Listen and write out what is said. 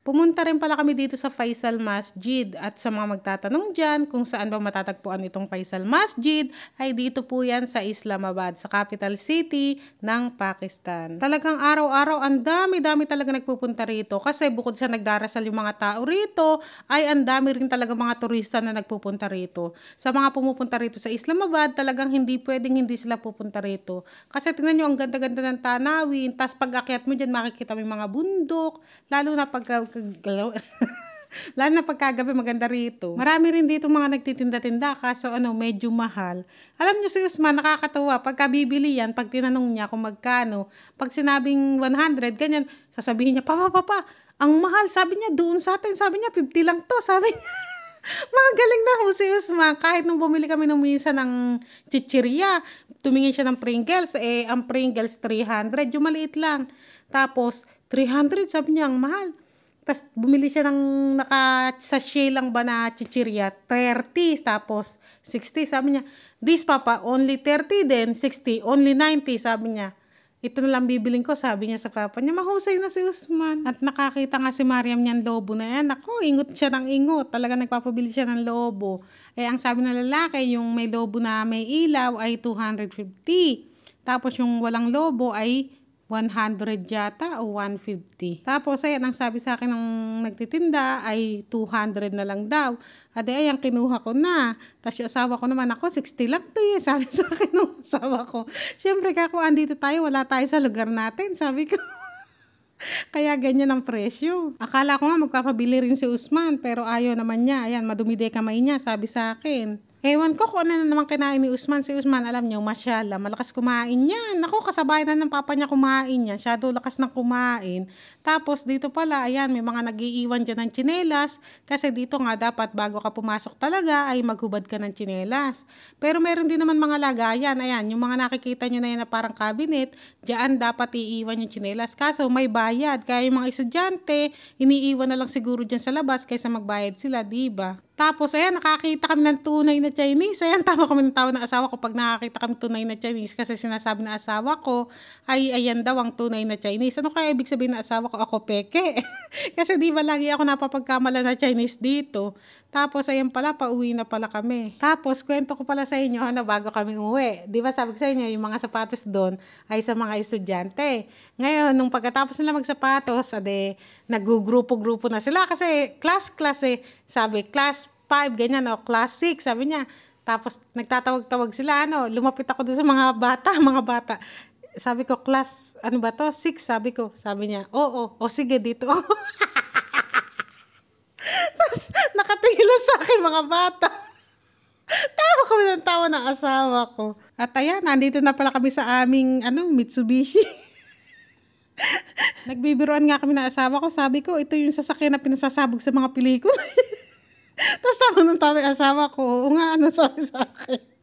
Pumunta rin pala kami dito sa Faisal Masjid at sa mga magtatanong dyan kung saan ba matatagpuan itong Faisal Masjid ay dito po yan sa Islamabad, sa capital city ng Pakistan. Talagang araw-araw ang dami-dami talaga nagpupunta rito kasi bukod sa nagdarasal yung mga tao rito ay ang dami rin talaga mga turista na nagpupunta rito. Sa mga pumupunta rito sa Islamabad talagang hindi pwedeng hindi sila pupunta rito kasi tingnan nyo ang ganda-ganda ng tanawin, tas pag akyat mo dyan makikita mo yung mga bundok, lalo na lalo na pagkagabi maganda rito. Marami rin dito mga nagtitinda-tinda kaso medyo mahal. Alam nyo si Usman nakakatawa pagka bibili yan, pag tinanong niya kung magkano, pag sinabing 100 ganyan, sasabihin niya papa ang mahal, sabi niya doon sa atin, sabi niya 50 lang to, sabi niya. Magaling na ho si Usman. Kahit nung bumili kami nung minsan ng chichirya, tumingin siya ng Pringles, ang Pringles 300, yung maliit lang. Tapos 300, sabi niya ang mahal. Tapos bumili siya ng naka-sachet lang ba na chichirya, 30, tapos 60, sabi niya, this papa, only 30 then 60, only 90, sabi niya. Ito na lang bibiling ko, sabi niya sa papa niya. Mahusay na si Usman. At nakakita nga si Mariam niyan lobo na yan. Ako, ingot siya ng ingot. Talaga nagpapabili siya ng lobo. Ang sabi ng lalaki, yung may lobo na may ilaw ay 250. Tapos yung walang lobo ay 100 yata o 150. Tapos ayan, ang sabi sa akin ng nagtitinda ay 200 na lang daw. Ade ayan, kinuha ko na. Tapos yung asawa ko naman, ako 60 lang to eh. Sabi sa akin ng asawa ko. Siyempre kako andito tayo, wala tayo sa lugar natin. Sabi ko. Kaya ganyan ang presyo. Akala ko nga magpapabili rin si Usman pero ayaw naman niya. Ayan, madumide kamay niya, sabi sa akin. Ewan ko kung ano na naman kinain ni Usman. Si Usman, alam niyo, masyala, malakas kumain yan. Ako, kasabay na ng papa niya kumain yan. Shadow lakas ng kumain. Tapos dito pala, ayan, may mga nagiiwan dyan ng tsinelas. Kasi dito nga dapat bago ka pumasok talaga ay maghubad ka ng tsinelas. Pero meron din naman mga lagayan. Ayan, yung mga nakikita nyo na yan na parang cabinet, dyan dapat iiwan yung tsinelas. Kaso may bayad. Kaya yung mga estudyante, iniiwan na lang siguro dyan sa labas kaysa magbayad sila, diba? Tapos, ayan, nakakita kami ng tunay na Chinese. Ayan, tama kami ng tao ng asawa ko pag nakakita kami tunay na Chinese. Kasi sinasabi ng asawa ko, ay ayan daw ang tunay na Chinese. Ano kaya ibig sabihin ng asawa ko? Ako peke. Kasi di ba lagi ako napapagkamala na Chinese dito. Tapos, ayan pala, pauwi na pala kami. Tapos, kwento ko pala sa inyo, bago kami uwi. Di ba sabi ko sa inyo, yung mga sapatos doon ay sa mga estudyante. Ngayon, nung pagkatapos nila magsapatos, naggugrupo-grupo na sila. Kasi class sabi, class 5, ganyan, o class 6, sabi niya. Tapos, nagtatawag-tawag sila, lumapit ako doon sa mga bata. Sabi ko, class, 6, sabi ko. Sabi niya, oo, sige, dito. Tapos, nakatingin sa akin mga bata. Tawa kami ng tawa ng asawa ko. At ayan, nandito na pala kami sa aming, Mitsubishi. Nagbibiruan nga kami ng asawa ko. Sabi ko, ito yung sasakyan na pinasasabog sa mga pelikula. Tapos tawa ng tawa yung asawa ko. Oo nga, sabi sa akin.